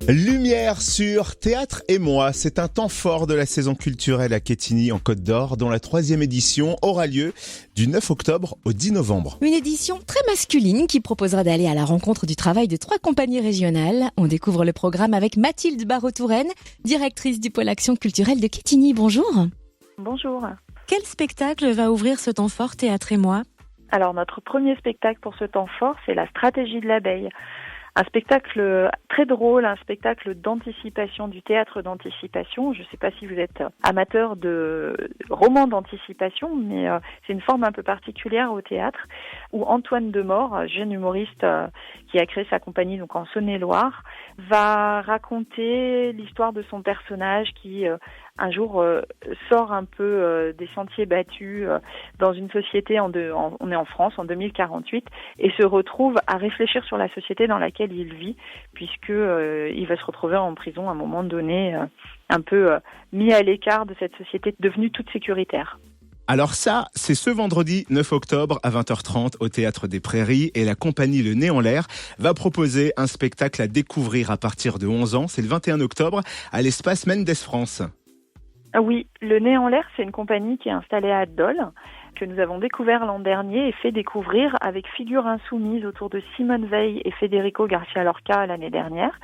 Lumière sur Théâtre et moi, c'est un temps fort de la saison culturelle à Quetigny en Côte d'Or, dont la 3e édition aura lieu du 9 octobre au 10 novembre. Une édition très masculine qui proposera d'aller à la rencontre du travail de 3 compagnies régionales. On découvre le programme avec Mathilde Barrault-Touraine, directrice du pôle action culturelle de Quetigny. Bonjour. Bonjour. Quel spectacle va ouvrir ce temps fort Théâtre et moi ? Alors notre premier spectacle pour ce temps fort, c'est la stratégie de l'abeille. Un spectacle très drôle, un spectacle d'anticipation, du théâtre d'anticipation. Je ne sais pas si vous êtes amateur de romans d'anticipation, mais c'est une forme un peu particulière au théâtre où Antoine Demort, jeune humoriste qui a créé sa compagnie donc en Saône-et-Loire, va raconter l'histoire de son personnage qui un jour sort un peu des sentiers battus dans une société, on est en France en 2048, et se retrouve à réfléchir sur la société dans laquelle il vit, puisque il va se retrouver en prison à un moment donné, un peu mis à l'écart de cette société devenue toute sécuritaire. Alors ça, c'est ce vendredi 9 octobre à 20h30 au Théâtre des Prairies, et la compagnie Le Nez en l'air va proposer un spectacle à découvrir à partir de 11 ans. C'est le 21 octobre à l'espace Mendes France. Oui, Le Nez en l'air, c'est une compagnie qui est installée à Dole, que nous avons découvert l'an dernier et fait découvrir avec Figure Insoumise autour de Simone Veil et Federico Garcia Lorca l'année dernière.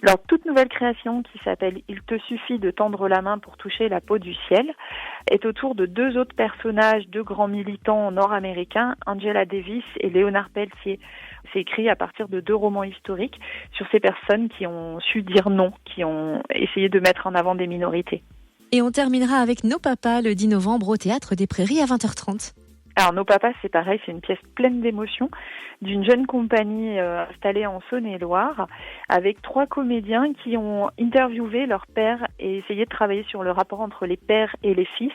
Leur toute nouvelle création, qui s'appelle « Il te suffit de tendre la main pour toucher la peau du ciel », est autour de 2 autres personnages, 2 grands militants nord-américains, Angela Davis et Léonard Peltier. C'est écrit à partir de 2 romans historiques sur ces personnes qui ont su dire non, qui ont essayé de mettre en avant des minorités. Et on terminera avec Nos Papas le 10 novembre au Théâtre des Prairies à 20h30. Alors Nos Papas, c'est pareil, c'est une pièce pleine d'émotions d'une jeune compagnie installée en Saône-et-Loire avec 3 comédiens qui ont interviewé leurs pères et essayé de travailler sur le rapport entre les pères et les fils,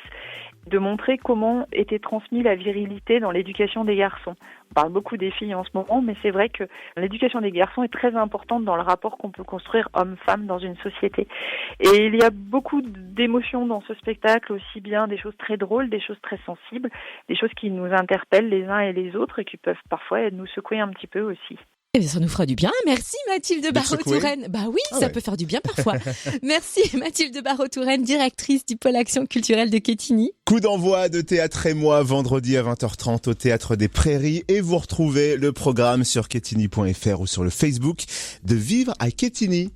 de montrer comment était transmise la virilité dans l'éducation des garçons. On parle beaucoup des filles en ce moment, mais c'est vrai que l'éducation des garçons est très importante dans le rapport qu'on peut construire homme-femme dans une société. Et il y a beaucoup d'émotions dans ce spectacle, aussi bien des choses très drôles, des choses très sensibles, des choses qui nous interpellent les uns et les autres et qui peuvent parfois nous secouer un petit peu aussi. Eh bien, ça nous fera du bien. Merci Mathilde Barrault-Touraine. Bah oui, ça peut faire du bien parfois. Merci Mathilde Barrault-Touraine, directrice du pôle action culturelle de Quetigny. Coup d'envoi de Théâtre et moi, vendredi à 20h30 au Théâtre des Prairies, et vous retrouvez le programme sur quetigny.fr ou sur le Facebook de Vivre à Quetigny.